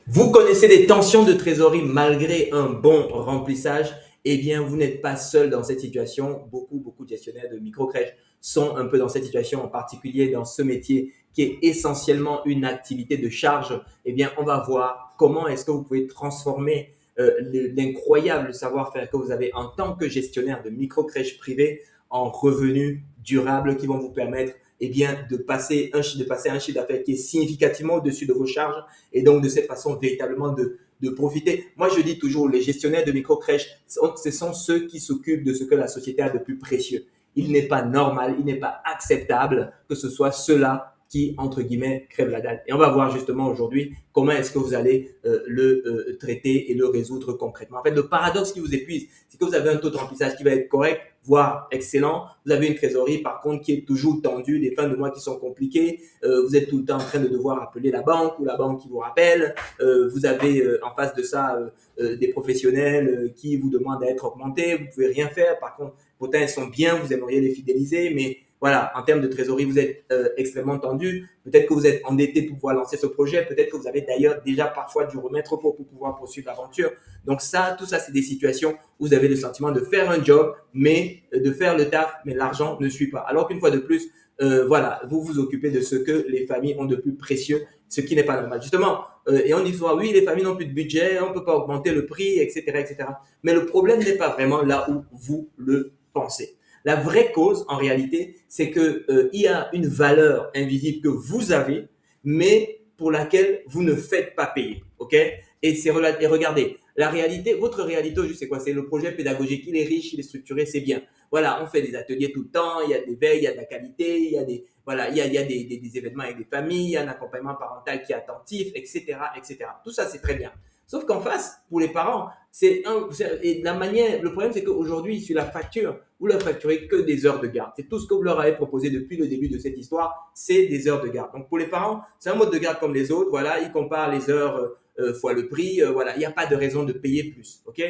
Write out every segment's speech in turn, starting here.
Vous connaissez des tensions de trésorerie malgré un bon remplissage? Eh bien, vous n'êtes pas seul dans cette situation. Beaucoup de gestionnaires de microcrèches sont un peu dans cette situation, en particulier dans ce métier qui est essentiellement une activité de charge. Eh bien, on va voir comment est-ce que vous pouvez transformer l'incroyable savoir-faire que vous avez en tant que gestionnaire de microcrèches privées en revenus durables qui vont vous permettre eh bien, de passer un chiffre d'affaires qui est significativement au-dessus de vos charges et donc de cette façon véritablement de profiter. Moi, je dis toujours, les gestionnaires de microcrèches, ce sont ceux qui s'occupent de ce que la société a de plus précieux. Il n'est pas normal, il n'est pas acceptable que ce soit ceux-là qui, entre guillemets, crèvent la dalle. Et on va voir justement aujourd'hui comment est-ce que vous allez le traiter et le résoudre concrètement. En fait, le paradoxe qui vous épuise, c'est que vous avez un taux de remplissage qui va être correct, voire excellent. Vous avez une trésorerie, par contre, qui est toujours tendue, des fins de mois qui sont compliquées. Vous êtes tout le temps en train de devoir appeler la banque ou la banque qui vous rappelle. Vous avez en face de ça des professionnels qui vous demandent à être augmentés. Vous pouvez rien faire. Par contre, pourtant, ils sont bien, vous aimeriez les fidéliser, mais voilà, en termes de trésorerie, vous êtes extrêmement tendu. Peut-être que vous êtes endetté pour pouvoir lancer ce projet. Peut-être que vous avez d'ailleurs déjà parfois dû remettre pour pouvoir poursuivre l'aventure. Donc ça, tout ça, c'est des situations où vous avez le sentiment de faire un job, mais de faire le taf, mais l'argent ne suit pas. Alors qu'une fois de plus, voilà, vous vous occupez de ce que les familles ont de plus précieux, ce qui n'est pas normal. Justement, et on dit souvent, oui, les familles n'ont plus de budget, on ne peut pas augmenter le prix, etc., etc. Mais le problème n'est pas vraiment là où vous le pensez. La vraie cause, en réalité, c'est que il y a une valeur invisible que vous avez, mais pour laquelle vous ne faites pas payer, ok? Et regardez, la réalité, votre réalité, c'est quoi? C'est le projet pédagogique. Il est riche, il est structuré, c'est bien. Voilà, on fait des ateliers tout le temps, il y a des veilles, il y a de la qualité, il y a des, voilà, il y a des événements avec des familles, il y a un accompagnement parental qui est attentif, etc., etc. Tout ça, c'est très bien. Sauf qu'en face, pour les parents, et la manière, le problème, c'est qu'aujourd'hui, sur la facture, vous leur facturez que des heures de garde. C'est tout ce que vous leur avez proposé depuis le début de cette histoire, c'est des heures de garde. Donc, pour les parents, c'est un mode de garde comme les autres. Voilà, ils comparent les heures fois le prix. Voilà, il n'y a pas de raison de payer plus. Ok?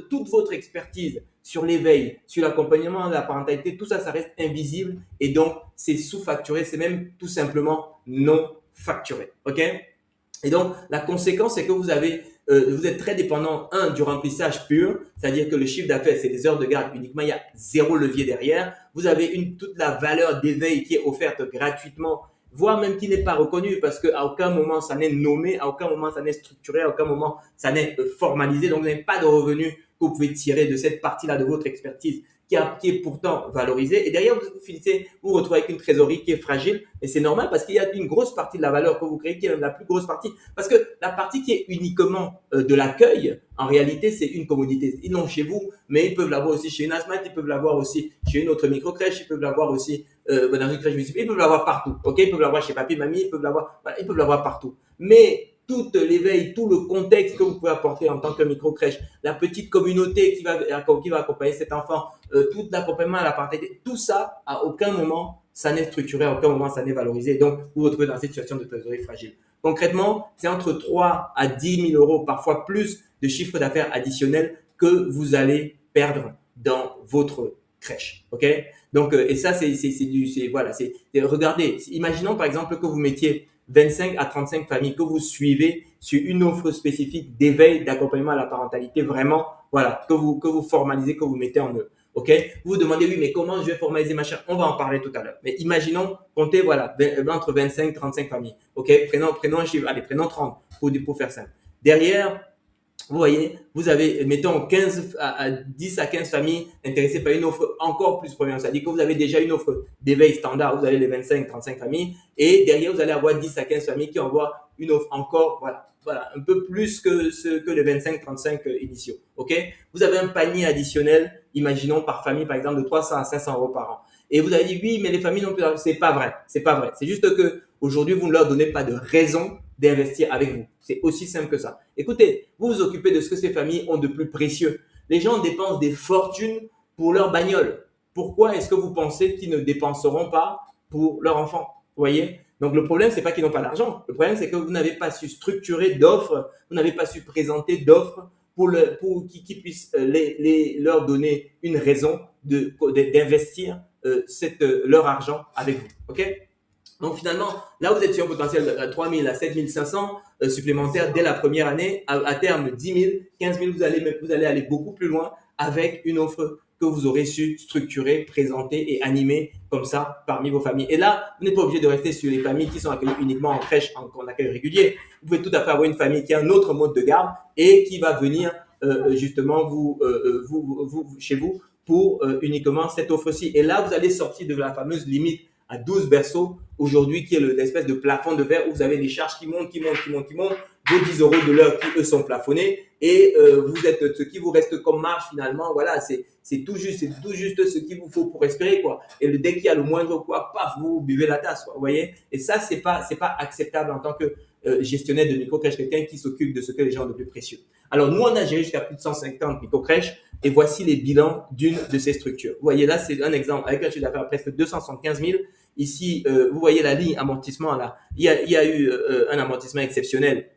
Toute votre expertise sur l'éveil, sur l'accompagnement de la parentalité, tout ça, ça reste invisible et donc c'est sous-facturé, c'est même tout simplement non facturé. Ok? Et donc, la conséquence, c'est que vous êtes très dépendant, un, du remplissage pur, c'est-à-dire que le chiffre d'affaires, c'est des heures de garde uniquement, il y a zéro levier derrière. Vous avez toute la valeur d'éveil qui est offerte gratuitement, voire même qui n'est pas reconnue parce qu'à aucun moment ça n'est nommé, à aucun moment ça n'est structuré, à aucun moment ça n'est formalisé. Donc, vous n'avez pas de revenus que vous pouvez tirer de cette partie-là de votre expertise qui est pourtant valorisée. Et derrière, vous finissez, vous retrouvez avec une trésorerie qui est fragile. Et c'est normal parce qu'il y a une grosse partie de la valeur que vous créez qui est la plus grosse partie. Parce que la partie qui est uniquement de l'accueil, en réalité, c'est une commodité. Ils l'ont chez vous, mais ils peuvent l'avoir aussi chez une asthmate, ils peuvent l'avoir aussi chez une autre micro-crèche, ils peuvent l'avoir aussi dans une crèche municipale, ils peuvent l'avoir partout. Ok, ils peuvent l'avoir chez papy, mamie, ils peuvent l'avoir partout. Mais tout l'éveil, tout le contexte que vous pouvez apporter en tant que micro-crèche, la petite communauté qui va accompagner cet enfant, tout l'accompagnement à la parentalité, tout ça, à aucun moment, ça n'est structuré, à aucun moment, ça n'est valorisé. Donc, vous vous retrouvez dans cette situation de trésorerie fragile. Concrètement, c'est entre 3 à 10 000 euros, parfois plus, de chiffre d'affaires additionnel que vous allez perdre dans votre crèche. OK? Donc, et ça, voilà, regardez, imaginons par exemple que vous mettiez 25 à 35 familles que vous suivez sur une offre spécifique d'éveil, d'accompagnement à la parentalité, vraiment, voilà, que vous formalisez, que vous mettez en œuvre. OK? Vous vous demandez, oui, mais comment je vais formaliser machin? On va en parler tout à l'heure. Mais imaginons, comptez, voilà, entre 25 et 35 familles. OK? Prenons un chiffre, allez, prenons 30 pour faire simple. Derrière, vous voyez, vous avez, mettons, 15 à 10 à 15 familles intéressées par une offre encore plus premium. C'est-à-dire que vous avez déjà une offre d'éveil standard, vous avez les 25-35 familles, et derrière, vous allez avoir 10 à 15 familles qui envoient une offre encore, voilà, un peu plus que les 25-35 initiaux. OK? Vous avez un panier additionnel, imaginons par famille, par exemple, de 300 à 500 euros par an. Et vous avez dit, oui, mais les familles n'ont plus d'argent. C'est pas vrai. C'est pas vrai. C'est juste que aujourd'hui, vous ne leur donnez pas de raison d'investir avec vous. C'est aussi simple que ça. Écoutez, vous vous occupez de ce que ces familles ont de plus précieux. Les gens dépensent des fortunes pour leur bagnole. Pourquoi est-ce que vous pensez qu'ils ne dépenseront pas pour leur enfant? Vous voyez? Donc le problème, c'est pas qu'ils n'ont pas d'argent. Le problème, c'est que vous n'avez pas su structurer d'offres, vous n'avez pas su présenter d'offres pour qu'ils puissent leur donner une raison d'investir leur argent avec vous. OK? Donc finalement, là vous êtes sur un potentiel de 3 000 à 7 500 supplémentaires dès la première année. À terme, 10 000, 15 000, vous allez aller beaucoup plus loin avec une offre que vous aurez su structurer, présenter et animer comme ça parmi vos familles. Et là, vous n'êtes pas obligé de rester sur les familles qui sont accueillies uniquement en crèche, en accueil régulier. Vous pouvez tout à fait avoir une famille qui a un autre mode de garde et qui va venir justement chez vous pour uniquement cette offre-ci. Et là, vous allez sortir de la fameuse limite à 12 berceaux aujourd'hui, qui est l'espèce de plafond de verre où vous avez des charges qui montent, vos 10 euros de l'heure qui, eux, sont plafonnés et vous êtes ce qui vous reste comme marge finalement. Voilà, c'est tout juste ce qu'il vous faut pour respirer, quoi. Et dès qu'il y a le moindre quoi, paf, vous buvez la tasse, quoi, vous voyez. Et ça, c'est pas acceptable en tant que gestionnaire de micro-crèche, quelqu'un qui s'occupe de ce que les gens ont de plus précieux. Alors, nous, on a géré jusqu'à plus de 150 micro-crèches et voici les bilans d'une de ces structures. Vous voyez, là, c'est un exemple avec un chiffre d'affaires presque 275 000. Ici, vous voyez la ligne amortissement là. Il y a eu un amortissement exceptionnel.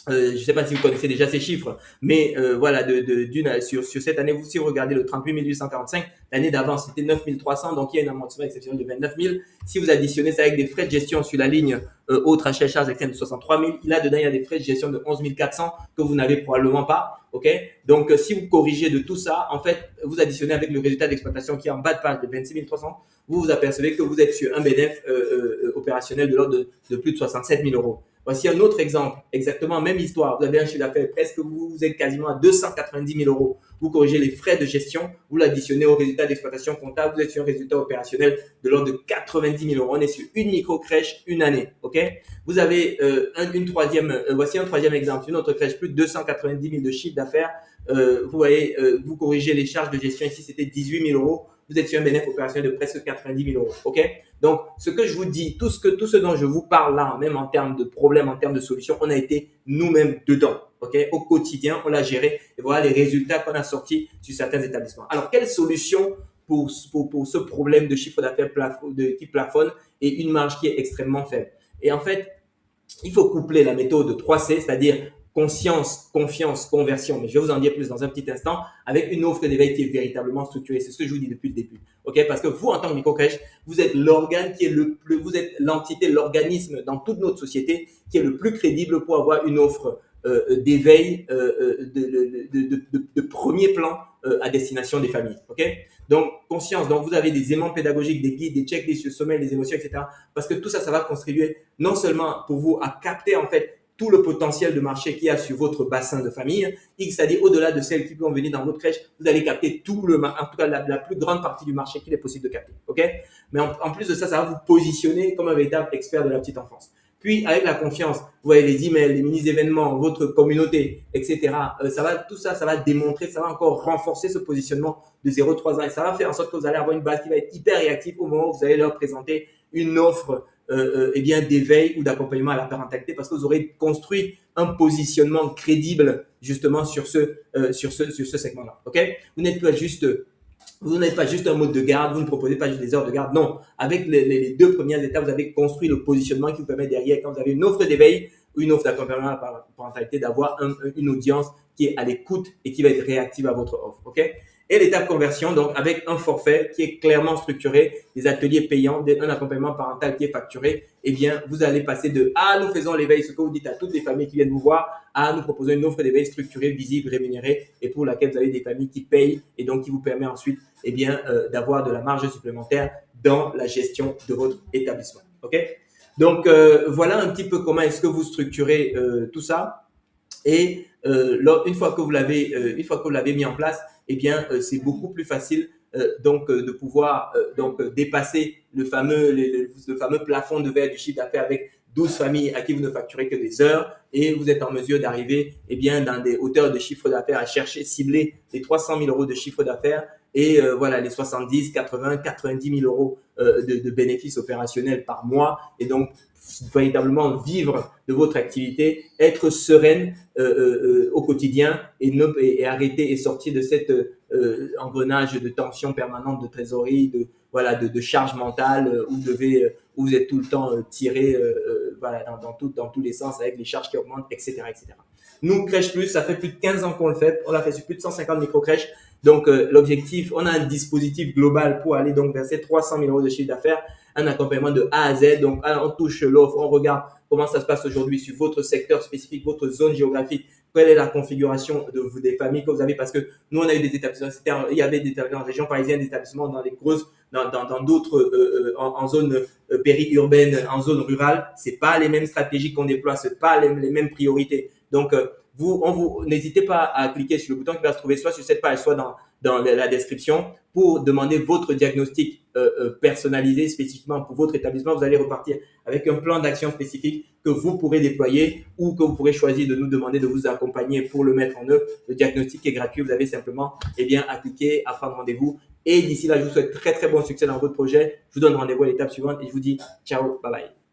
Je ne sais pas si vous connaissez déjà ces chiffres, mais voilà, sur cette année, si vous regardez le 38 845, l'année d'avant, c'était 9 300, donc il y a un amortissement exceptionnel de 29 000. Si vous additionnez ça avec des frais de gestion sur la ligne autres achats et charges externes de 63 000, là, dedans, il y a des frais de gestion de 11 400 que vous n'avez probablement pas. OK? Donc, si vous corrigez de tout ça, en fait, vous additionnez avec le résultat d'exploitation qui est en bas de page de 26 300, vous vous apercevez que vous êtes sur un bénéfice opérationnel de l'ordre de plus de 67 000 euros. Voici un autre exemple, exactement même histoire. Vous avez un chiffre d'affaires presque, vous êtes quasiment à 290 000 euros. Vous corrigez les frais de gestion, vous l'additionnez au résultat d'exploitation comptable, vous êtes sur un résultat opérationnel de l'ordre de 90 000 euros. On est sur une micro-crèche, une année. OK? Vous avez voici un troisième exemple, une autre crèche, plus de 290 000 de chiffre d'affaires. Vous voyez, vous corrigez les charges de gestion ici, c'était 18 000 euros. Vous êtes sur un bénéfice opérationnel de presque 90 000 euros. OK? Donc, ce que je vous dis, tout ce dont je vous parle là, même en termes de problèmes, en termes de solutions, on a été nous-mêmes dedans. OK? Au quotidien, on l'a géré. Et voilà les résultats qu'on a sortis sur certains établissements. Alors, quelle solution pour ce problème de chiffre d'affaires qui plafonne et une marge qui est extrêmement faible? Et en fait, il faut coupler la méthode 3C, c'est-à-dire conscience, confiance, conversion, mais je vais vous en dire plus dans un petit instant, avec une offre d'éveil qui est véritablement structurée. C'est ce que je vous dis depuis le début. OK? Parce que vous, en tant que micro-crèche, vous êtes l'organe qui est vous êtes l'entité, l'organisme dans toute notre société qui est le plus crédible pour avoir une offre d'éveil de premier plan à destination des familles. OK? Donc, conscience. Donc, vous avez des aimants pédagogiques, des guides, des checklists sur le sommeil, les émotions, etc. Parce que tout ça, ça va contribuer non seulement pour vous à capter, en fait, tout le potentiel de marché qu'il y a sur votre bassin de famille, c'est-à-dire au-delà de celles qui vont venir dans votre crèche, vous allez capter en tout cas la plus grande partie du marché qu'il est possible de capter. OK? Mais en plus de ça, ça va vous positionner comme un véritable expert de la petite enfance. Puis, avec la confiance, vous voyez les emails, les mini-événements, votre communauté, etc. Tout ça, ça va démontrer, ça va encore renforcer ce positionnement de 0-3 ans. Et ça va faire en sorte que vous allez avoir une base qui va être hyper réactive au moment où vous allez leur présenter une offre d'éveil ou d'accompagnement à la parentalité, parce que vous aurez construit un positionnement crédible justement sur ce segment-là. OK? Vous n'êtes pas juste un mode de garde, vous ne proposez pas juste des heures de garde. Non, avec les deux premières étapes, vous avez construit le positionnement qui vous permet derrière, quand vous avez une offre d'éveil ou une offre d'accompagnement à la parentalité, d'avoir une audience qui est à l'écoute et qui va être réactive à votre offre. OK? Et l'étape conversion, donc avec un forfait qui est clairement structuré, des ateliers payants, un accompagnement parental qui est facturé, eh bien, vous allez passer de « Ah, nous faisons l'éveil », ce que vous dites à toutes les familles qui viennent vous voir, à nous proposer une offre d'éveil structurée, visible, rémunérée, et pour laquelle vous avez des familles qui payent et donc qui vous permet ensuite eh bien, d'avoir de la marge supplémentaire dans la gestion de votre établissement. OK? Donc, voilà un petit peu comment est-ce que vous structurez tout ça. Et une fois que vous l'avez mis en place, eh bien, c'est beaucoup plus facile de pouvoir dépasser le fameux plafond de verre du chiffre d'affaires avec 12 familles à qui vous ne facturez que des heures, et vous êtes en mesure d'arriver eh bien, dans des hauteurs de chiffre d'affaires à chercher, cibler les 300 000 euros de chiffre d'affaires et voilà les 70, 80, 90 000 euros de bénéfices opérationnels par mois, et donc véritablement vivre de votre activité, être sereine au quotidien et arrêter et sortir de cet engrenage de tension permanente de trésorerie, de charge mentale où vous êtes tout le temps tiré dans tous les sens avec les charges qui augmentent, etc. etc. Nous, Crèche Plus, ça fait plus de 15 ans qu'on le fait. On l'a fait sur plus de 150 micro-crèches. Donc, l'objectif, on a un dispositif global pour aller donc verser 300 000 euros de chiffre d'affaires, un accompagnement de A à Z. Donc, on touche l'offre, on regarde comment ça se passe aujourd'hui sur votre secteur spécifique, votre zone géographique, quelle est la configuration des familles que vous avez, parce que nous, on a eu des établissements, il y avait des établissements en région parisienne, des établissements dans les grosses, dans d'autres, en zone périurbaine, en zone rurale. C'est pas les mêmes stratégies qu'on déploie, c'est pas les mêmes priorités. Donc, n'hésitez pas à cliquer sur le bouton qui va se trouver soit sur cette page, soit dans la description pour demander votre diagnostic personnalisé spécifiquement pour votre établissement. Vous allez repartir avec un plan d'action spécifique que vous pourrez déployer ou que vous pourrez choisir de nous demander de vous accompagner pour le mettre en œuvre. Le diagnostic est gratuit. Vous avez simplement à cliquer, à prendre rendez-vous. Et d'ici là, je vous souhaite très très bon succès dans votre projet. Je vous donne rendez-vous à l'étape suivante et je vous dis ciao, bye bye.